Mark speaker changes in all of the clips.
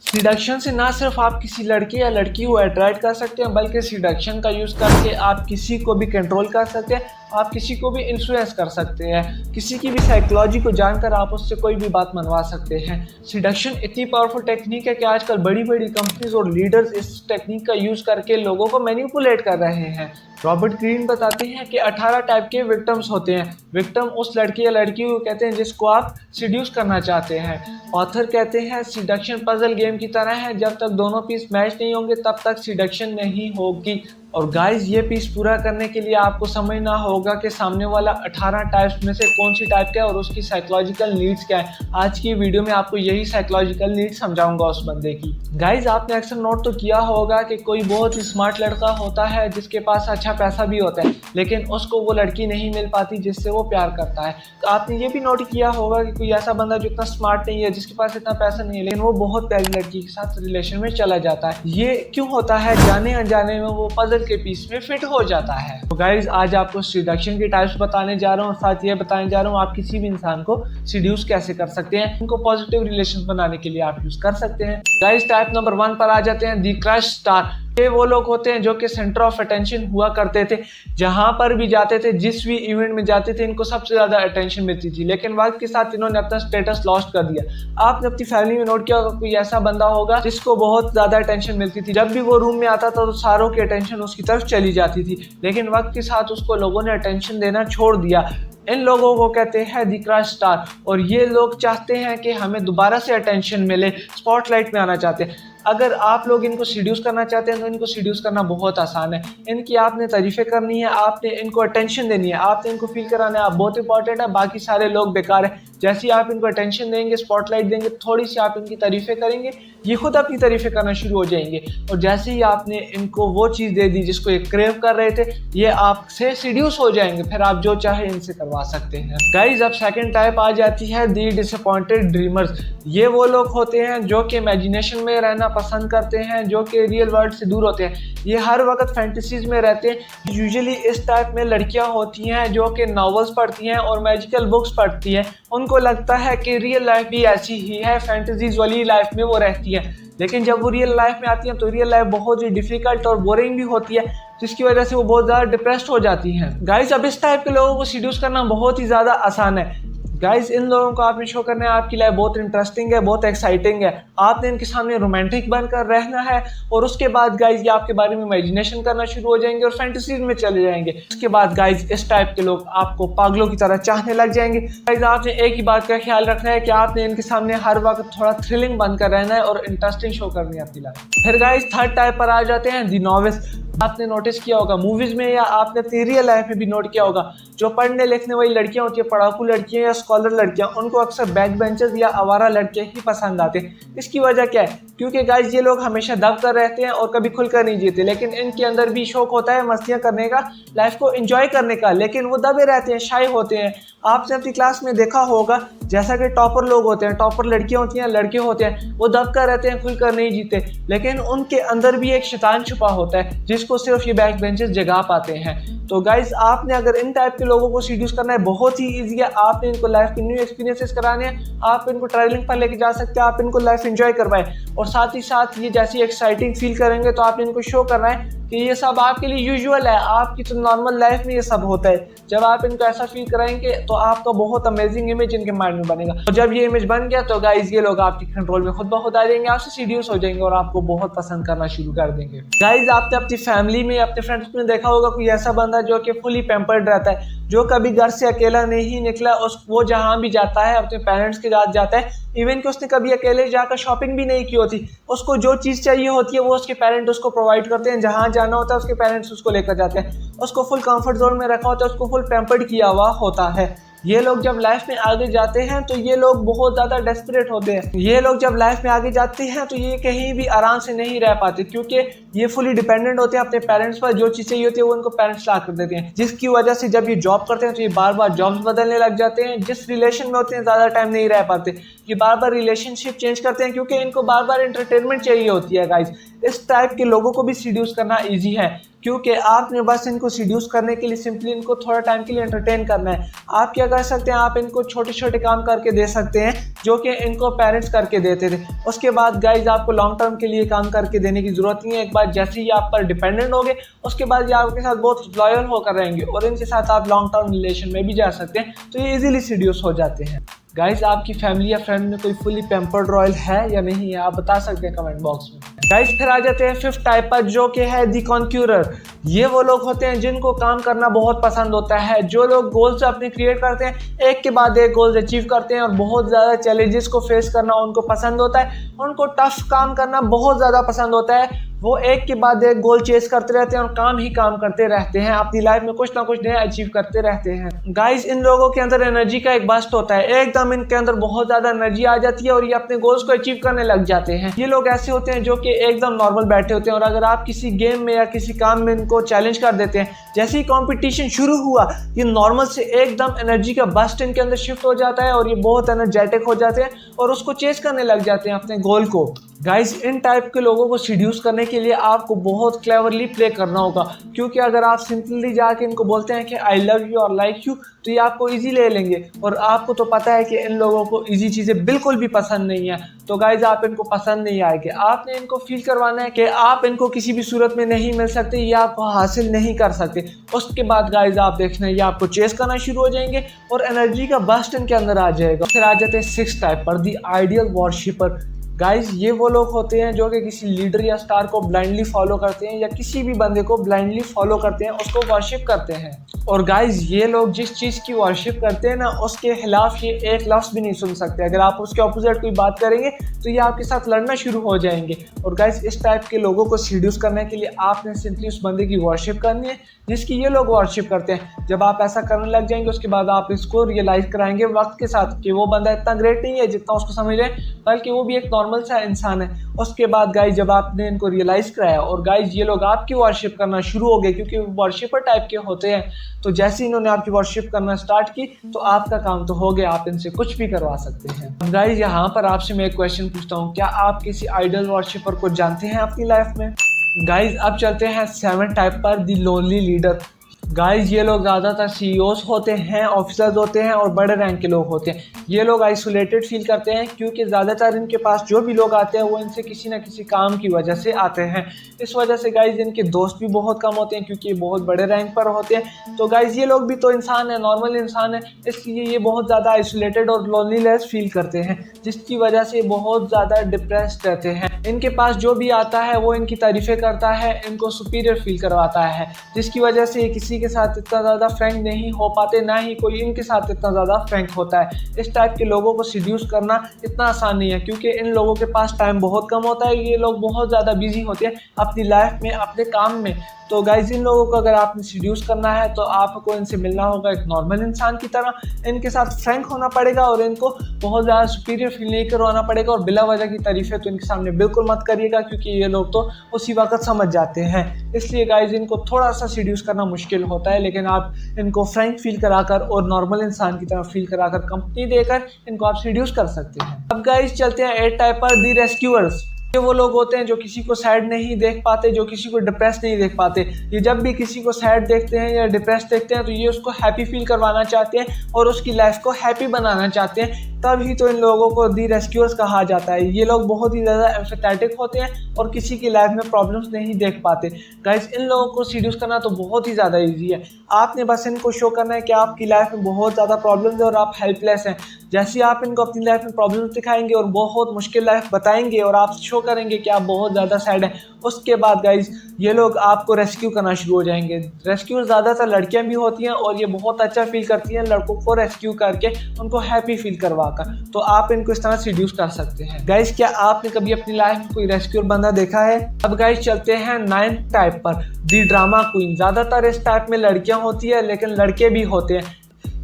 Speaker 1: Seduction से ना सिर्फ आप किसी लड़के या लड़की को अट्रैक्ट कर सकते हैं, बल्कि सिडक्शन का यूज़ करके आप किसी को भी कंट्रोल कर सकते हैं, आप किसी को भी इन्फ्लुएंस कर सकते हैं, किसी की भी साइकोलॉजी को जानकर आप उससे कोई भी बात मनवा सकते हैं। सिडक्शन इतनी पावरफुल टेक्निक है कि आजकल बड़ी बड़ी कंपनीज और लीडर्स इस टेक्निक का यूज़ करके लोगों को मैनिपुलेट कर रहे हैं। रॉबर्ट ग्रीन बताते हैं कि 18 टाइप के विक्टिम्स होते हैं। विक्टिम उस लड़के या लड़की को कहते हैं जिसको आप सिड्यूस करना चाहते हैं। ऑथर कहते हैं सिडक्शन पजल गेम की तरह है, जब तक दोनों पीस मैच नहीं होंगे तब तक सिडक्शन नहीं होगी। और गाइस, ये पीस पूरा करने के लिए आपको समझना होगा कि सामने वाला 18 टाइप्स में से कौन सी टाइप का है और उसकी साइकोलॉजिकल नीड्स क्या है। आज की वीडियो में आपको यही साइकोलॉजिकल नीड्स समझाऊंगा उस बंदे की। गाइस, आपने अक्सर नोट तो किया होगा कि कोई बहुत ही स्मार्ट लड़का होता है जिसके पास अच्छा पैसा भी होता है, लेकिन उसको वो लड़की नहीं मिल पाती जिससे वो प्यार करता है। तो आपने ये भी नोट किया होगा कि कोई ऐसा बंदा जो इतना स्मार्ट नहीं है, जिसके पास इतना पैसा नहीं है, लेकिन वो बहुत प्यारी लड़की के साथ रिलेशन में चला जाता है। ये क्यों होता है? जाने अनजाने में वो पजल के पीस में फिट हो जाता है। तो गाइज, आज आपको सिडक्शन के टाइप्स बताने जा रहा हूँ और साथ ये बताने जा रहा हूँ आप किसी भी इंसान को सिड्यूस कैसे कर सकते हैं, उनको पॉजिटिव रिलेशन बनाने के लिए आप यूज कर सकते हैं। गाइज, टाइप नंबर 1 पर आ जाते हैं, दी क्रश स्टार। ये वो लोग होते हैं जो कि सेंटर ऑफ अटेंशन हुआ करते थे। जहां पर भी जाते थे, जिस भी इवेंट में जाते थे, इनको सबसे ज्यादा अटेंशन मिलती थी, लेकिन वक्त के साथ इन्होंने अपना स्टेटस लॉस्ट कर दिया। आपने अपनी फैमिली में नोट किया होगा, कोई ऐसा बंदा होगा जिसको बहुत ज्यादा अटेंशन मिलती थी। जब भी वो रूम में आता था तो सारों की अटेंशन उसकी तरफ चली जाती थी, लेकिन वक्त के साथ उसको लोगों ने अटेंशन देना छोड़ दिया। इन लोगों को कहते हैं दी क्रश स्टार, और ये लोग चाहते हैं कि हमें दोबारा से अटेंशन मिले, स्पॉटलाइट में आना चाहते हैं। अगर आप लोग इनको सिड्यूस करना चाहते हैं तो इनको सिड्यूस करना बहुत आसान है। इनकी आपने तारीफें करनी है, आपने इनको अटेंशन देनी है, आपने इनको फील कराना है आप बहुत इंपॉर्टेंट है, बाकी सारे लोग बेकार है। जैसे ही आप इनको अटेंशन देंगे, स्पॉटलाइट देंगे, थोड़ी सी आप इनकी तारीफें करेंगे, ये खुद अपनी तारीफें करना शुरू हो जाएंगे। और जैसे ही आपने इनको वो चीज़ दे दी जिसको ये क्रेव कर रहे थे, ये आपसे सिड्यूस हो जाएंगे, फिर आप जो चाहे इनसे करवा सकते हैं। गाइज, अब सेकंड टाइप आ जाती है दी डिसअपॉइंटेड ड्रीमर्स। ये वो लोग होते हैं जो कि इमेजिनेशन में रहना पसंद करते हैं, जो कि रियल वर्ल्ड से दूर होते हैं। ये हर वक्त फैंटेसीज में रहते हैं। यूजुअली इस टाइप में लड़कियां होती हैं जो कि नॉवेल्स पढ़ती हैं और मैजिकल बुक्स पढ़ती हैं। उनको लगता है कि रियल लाइफ भी ऐसी ही है, फैंटेसीज वाली लाइफ में वो रहती है, लेकिन जब वो रियल लाइफ में आती हैं तो रियल लाइफ बहुत ही डिफिकल्ट और बोरिंग भी होती है, जिसकी वजह से वो बहुत ज़्यादा डिप्रेस्ड हो जाती हैं। गाइस, अब इस टाइप के लोगों को सिड्यूस करना बहुत ही ज़्यादा आसान है। गाइस, इन लोगों को आपने शो करना है आपकी लाइफ बहुत इंटरेस्टिंग है, बहुत एक्साइटिंग है। आपने इनके सामने रोमांटिक बनकर रहना है, और उसके बाद गाइस ये आपके बारे में इमेजिनेशन करना शुरू हो जाएंगे और फैंटेसीज में चले जाएंगे। उसके बाद गाइस, इस टाइप के लोग आपको पागलों की तरह चाहने लग जाएंगे। गाइस, आपने एक ही बात का ख्याल रखना है कि आपने इनके सामने हर वक्त थोड़ा थ्रिलिंग बनकर रहना है और इंटरेस्टिंग शो करनी है अपनी लाइफ। फिर गाइस, थर्ड टाइप पर आ जाते हैं दी नॉविस। आपने नोटिस किया होगा मूवीज में, या आपने अपनी रियल लाइफ में भी नोट किया होगा, जो पढ़ने लिखने वाली लड़कियां होती है, पढ़ाकू लड़कियां या स्कॉलर लड़कियां, उनको अक्सर बैक बेंचर्स या आवारा लड़के ही पसंद आते हैं। इसकी वजह क्या है? क्योंकि गाइस, ये लोग हमेशा दब कर रहते हैं और कभी खुलकर नहीं जीते, लेकिन इनके अंदर भी शौक होता है मस्तियां करने का, लाइफ को एंजॉय करने का, लेकिन वो दबे रहते हैं, शाय होते हैं। आपने अपनी क्लास में देखा होगा, जैसा कि टॉपर लोग होते हैं, टॉपर लड़कियां होती हैं, लड़के होते हैं, वो दब कर रहते हैं, खुलकर नहीं जीते, लेकिन उनके अंदर भी एक शैतान छुपा होता है जिसको सिर्फ ये बैक बेंचर्स जगा पाते हैं। तो गाइस, आपने अगर इन टाइप के लोगों को सीड्यूस करना है, बहुत ही ईजी है। आपने इनको लाइफ के न्यू एक्सपीरियंसेस कराने हैं, आप इनको ट्रैवलिंग पर लेके जा सकते हैं, आप इनको लाइफ एंजॉय करवाएं, और साथ ही साथ ये जैसी एक्साइटिंग फील करेंगे तो आपने इनको शो करना है कि ये सब आपके लिए यूजुअल है, आपकी तो नॉर्मल लाइफ में ये सब होता है। जब आप इनको ऐसा फील कराएंगे तो आपका बहुत अमेजिंग इमेज इनके माइंड में बनेगा, और जब ये इमेज बन गया तो गाइस, ये लोग आपके कंट्रोल में खुद ब खुद आ जाएंगे, आपसे सीड्यूस हो जाएंगे और आपको बहुत पसंद करना शुरू कर देंगे। गाइस, आपने अपनी फैमिली में, अपने फ्रेंड्स में देखा होगा कोई ऐसा बंदा जो कि फुली पैम्पर्ड रहता है, जो कभी घर से अकेला नहीं निकला, वो जहाँ भी जाता है अपने पेरेंट्स के साथ जाता है, इवन कि उसने कभी अकेले जाकर शॉपिंग भी नहीं की होती, उसको जो चीज़ चाहिए होती है वो उसके पेरेंट्स उसको प्रोवाइड करते हैं, जहाँ जाना होता है उसके पेरेंट्स उसको लेकर जाते हैं, उसको फुल कंफर्ट जोन में रखा होता है, उसको फुल पैम्पर्ड किया हुआ होता है। ये लोग जब लाइफ में आगे जाते हैं तो ये लोग बहुत ज़्यादा डेस्परेट होते हैं। ये लोग जब लाइफ में आगे जाते हैं तो ये कहीं भी आराम से नहीं रह पाते, क्योंकि ये फुली डिपेंडेंट होते हैं अपने पेरेंट्स पर। जो चीज़ चाहिए होती है वो उनको पेरेंट्स ला कर देते हैं, जिसकी वजह से जब ये जॉब करते हैं तो ये बार बार जॉब्स बदलने लग जाते हैं। जिस रिलेशन में होते हैं ज़्यादा टाइम नहीं रह पाते, ये बार बार रिलेशनशिप चेंज करते हैं, क्योंकि इनको बार बार एंटरटेनमेंट चाहिए होती है। गाइस, इस टाइप के लोगों को भी सीड्यूस करना ईजी है, क्योंकि आपने बस इनको सीड्यूस करने के लिए सिंपली इनको थोड़ा टाइम के लिए एंटरटेन करना है। आप क्या कर सकते हैं, आप इनको छोटे छोटे काम करके दे सकते हैं जो कि इनको पेरेंट्स करके देते थे। उसके बाद गाइज आपको लॉन्ग टर्म के लिए काम करके देने की ज़रूरत नहीं है। एक बार जैसे ही आप पर डिपेंडेंट हो गए उसके बाद ये आपके साथ बहुत लॉयल होकर रहेंगे और इनके साथ आप लॉन्ग टर्म रिलेशन में भी जा सकते हैं, तो ये इजीली सीड्यूस हो जाते हैं। गाइज आपकी फैमिली या फ्रेंड में कोई फुली पैम्पर्ड रॉयल है या नहीं है, आप बता सकते हैं कमेंट बॉक्स में। गाइज फिर आ जाते हैं फिफ्थ टाइप पर, जो कि है दी कॉन्क्यूरर। ये वो लोग होते हैं जिनको काम करना बहुत पसंद होता है, जो लोग गोल्स अपने क्रिएट करते हैं, एक के बाद एक गोल्स अचीव करते हैं और बहुत ज़्यादा चैलेंजेस को फेस करना उनको पसंद होता है, उनको टफ काम करना बहुत ज़्यादा पसंद होता है। वो एक के बाद एक गोल चेस करते रहते हैं और काम ही काम करते रहते हैं, अपनी लाइफ में कुछ ना कुछ नया अचीव करते रहते हैं। गाइस इन लोगों के अंदर एनर्जी का एक बस्ट होता है, एकदम इनके अंदर बहुत ज़्यादा एनर्जी आ जाती है और ये अपने गोल्स को अचीव करने लग जाते हैं। ये लोग ऐसे होते हैं जो कि एकदम नॉर्मल बैठे होते हैं और अगर आप किसी गेम में या किसी काम में इनको चैलेंज कर देते हैं, जैसे ही कॉम्पिटिशन शुरू हुआ ये नॉर्मल से एकदम एनर्जी का बस्ट इनके अंदर शिफ्ट हो जाता है और ये बहुत एनर्जेटिक हो जाते हैं और उसको चेस करने लग जाते हैं अपने गोल को। गाइस इन टाइप के लोगों को सीड्यूस करने के लिए आपको बहुत क्लेवरली प्ले करना होगा, क्योंकि अगर आप सिंपली जाके इनको बोलते हैं कि आई लव यू और लाइक यू, तो ये आपको इजी ले लेंगे और आपको तो पता है कि इन लोगों को इजी चीज़ें बिल्कुल भी पसंद नहीं है, तो गाइज आप इनको पसंद नहीं आएंगे। आपने इनको फील करवाना है कि आप इनको किसी भी सूरत में नहीं मिल सकते, ये आपको हासिल नहीं कर सकते। उसके बाद गाइज आप देखना ये आपको चेस करना शुरू हो जाएंगे और एनर्जी का बस्ट इनके अंदर आ जाएगा। फिर आ जाते हैं सिक्स टाइप पर, दी आइडियल वॉरशिपर। गाइज ये वो लोग होते हैं जो कि किसी लीडर या स्टार को ब्लाइंडली फॉलो करते हैं या किसी भी बंदे को ब्लाइंडली फॉलो करते हैं, उसको वर्शिप करते हैं। और गाइज ये लोग जिस चीज़ की वर्शिप करते हैं ना, उसके खिलाफ ये एक लफ्ज़ भी नहीं सुन सकते। अगर आप उसके ऑपोजिट कोई बात करेंगे तो ये आपके साथ लड़ना शुरू हो जाएंगे। और गाइज इस टाइप के लोगों को सीड्यूस करने के लिए आपने सिंपली उस बंदे की वर्शिप करनी है जिसकी ये लोग वर्शिप करते हैं। जब आप ऐसा करने लग जाएंगे उसके बाद आप इसको रियलाइज़ कराएंगे वक्त के साथ कि वो बंदा इतना ग्रेट नहीं है जितना उसको समझ रहे हैं, बल्कि वो भी एक नॉर्मल सा इंसान है। उसके बाद गाइज जब आपने इनको रियलाइज़ कराया और गाइज ये लोग आपकी वर्शिप करना शुरू हो गए, क्योंकि वर्शिपर टाइप के होते हैं, तो जैसे इन्होंने आपकी वर्शिप करना स्टार्ट की तो आपका काम तो हो गया, आप इनसे कुछ भी करवा सकते हैं। गाइज यहाँ पर आपसे मैं एक क्वेश्चन पूछता हूँ, क्या आप किसी आइडल वर्शिपर को जानते हैं अपनी लाइफ में? गाइज अब चलते हैं सेवन टाइप पर, दी लोनली लीडर। गाइज ये लोग ज़्यादातर सीईओज होते हैं, ऑफिसर्स होते हैं और बड़े रैंक के लोग होते हैं। ये लोग आइसोलेटेड फील करते हैं क्योंकि ज़्यादातर इनके पास जो भी लोग आते हैं वो इनसे किसी न किसी काम की वजह से आते हैं। इस वजह से गाइज इनके दोस्त भी बहुत कम होते हैं क्योंकि ये बहुत बड़े रैंक पर होते हैं। तो गाइज ये लोग भी तो इंसान है, नॉर्मल इंसान है, इसलिए ये बहुत ज़्यादा आइसोलेटेड और लोनलीनेस फील करते हैं, जिसकी वजह से बहुत ज़्यादा डिप्रेस्ड रहते हैं। इनके पास जो भी आता है वो इनकी तारीफ़ें करता है, इनको सुपीरियर फील करवाता है, जिसकी वजह से ये किसी के साथ इतना ज़्यादा फ्रैंक नहीं हो पाते, ना ही कोई इनके साथ इतना ज़्यादा फ्रैंक होता है। इस टाइप के लोगों को सीड्यूस करना इतना आसान नहीं है क्योंकि इन लोगों के पास टाइम बहुत कम होता है। ये लोग बहुत ज़्यादा बिजी होते हैं अपनी लाइफ में, अपने काम में। तो गाइज इन लोगों को अगर आपने सीड्यूस करना है तो आपको इनसे मिलना होगा एक नॉर्मल इंसान की तरह, इनके साथ फ्रैंक होना पड़ेगा और इनको बहुत ज़्यादा सुपीरियर फील नहीं करवाना पड़ेगा। और बिला वजह की तारीफ़ें तो इनके सामने बिल्कुल मत करिएगा क्योंकि ये लोग तो उसी वक्त समझ जाते हैं। इसलिए गाइज इनको थोड़ा सा सीड्यूस करना मुश्किल होता है, लेकिन आप इनको फ्रैंक फील कराकर और नॉर्मल इंसान की तरह फील कराकर, कंपनी देकर इनको आप सीड्यूस कर सकते हैं। अब गाइज चलते हैं एट टाइप पर, दी रेस्क्यूअर्स। ये वो लोग होते हैं जो किसी को सैड नहीं देख पाते, जो किसी को डिप्रेस नहीं देख पाते। ये जब भी किसी को सैड देखते हैं या डिप्रेस देखते हैं तो ये उसको हैप्पी फील करवाना चाहते हैं और उसकी लाइफ को हैप्पी बनाना चाहते हैं, तभी तो इन लोगों को दी रेस्क्यूअर्स कहा जाता है। ये लोग बहुत ही ज़्यादा एम्फेथेटिक होते हैं और किसी की लाइफ में प्रॉब्लम्स नहीं देख पाते। गाइस इन लोगों को सीड्यूस करना तो बहुत ही ज़्यादा ईजी है। आपने बस इनको शो करना है कि आपकी लाइफ में बहुत ज़्यादा प्रॉब्लम्स है और आप हेल्पलेस हैं। जैसे आप इनको अपनी लाइफ में प्रॉब्लम्स दिखाएंगे और बहुत मुश्किल लाइफ बताएंगे और आप शो करेंगे कि आप बहुत ज़्यादा सैड हैं, उसके बाद गाइज ये लोग आपको रेस्क्यू करना शुरू हो जाएंगे। रेस्क्यू ज़्यादातर लड़कियां भी होती हैं और ये बहुत अच्छा फील करती हैं लड़कों को रेस्क्यू करके उनको हैप्पी फील करवाकर। तो आप इनको इस तरह सीड्यूस कर सकते हैं। गाइज क्या आपने कभी अपनी लाइफ में कोई रेस्क्यूअर बंदा देखा है? अब गाइज चलते हैं नाइन्थ टाइप पर, दी ड्रामा क्वीन। ज़्यादातर इस टाइप में लड़कियाँ होती है लेकिन लड़के भी होते हैं।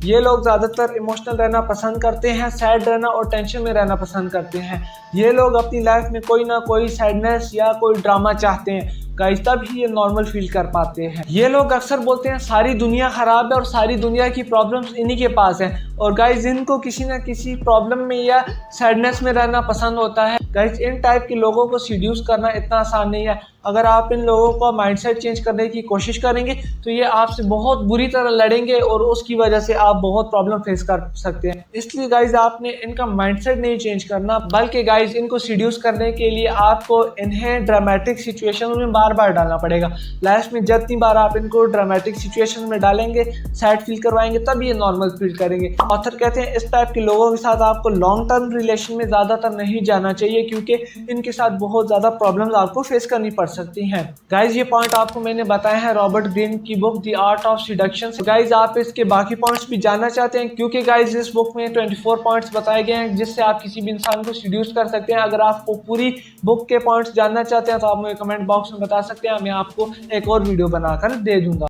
Speaker 1: ये लोग ज़्यादातर इमोशनल रहना पसंद करते हैं, सैड रहना और टेंशन में रहना पसंद करते हैं। ये लोग अपनी लाइफ में कोई ना कोई सैडनेस या कोई ड्रामा चाहते हैं। गाइस, तब ही ये नॉर्मल फील कर पाते हैं। ये लोग अक्सर बोलते हैं सारी दुनिया खराब है और सारी दुनिया की प्रॉब्लम्स इन्हीं के पास है। और गाइस, इनको किसी ना किसी प्रॉब्लम में या सैडनेस में रहना पसंद होता है। गाइस, इन टाइप के लोगों को सीड्यूस करना इतना आसान नहीं है। अगर आप इन लोगों का माइंडसेट चेंज करने की कोशिश करेंगे तो ये आपसे बहुत बुरी तरह लड़ेंगे और उसकी वजह से आप बहुत प्रॉब्लम फेस कर सकते हैं। इसलिए गाइस, आपने इनका माइंडसेट नहीं चेंज करना, बल्कि गाइस इनको सीड्यूस करने के लिए आपको इन्हें ड्रामेटिक सिचुएशन में बार बार डालना पड़ेगा। लाइफ में जितनी बार आप इनको ड्रामेटिक सिचुएशन में डालेंगे, सैड फील करवाएंगे, तब ये नॉर्मल फील करेंगे। ऑथर कहते हैं इस टाइप के लोगों के साथ आपको लॉन्ग टर्म रिलेशन में ज़्यादातर नहीं जाना चाहिए, क्योंकि इनके साथ बहुत ज़्यादा प्रॉब्लम्स आपको फेस करनी पड़ सकती हैं। गाइज, ये पॉइंट आपको मैंने बताया है रॉबर्ट ग्रीन की book the art of seduction. Guys, आप इसके बाकी पॉइंट्स भी जानना चाहते हैं, क्योंकि गाइज इस बुक में 24 पॉइंट्स बताए गए हैं जिससे आप किसी भी इंसान को सीड्यूस कर सकते हैं। अगर आपको पूरी बुक के पॉइंट्स जानना चाहते हैं तो आप मुझे कमेंट बॉक्स में बता सकते हैं, मैं आपको एक और वीडियो बनाकर दे दूंगा।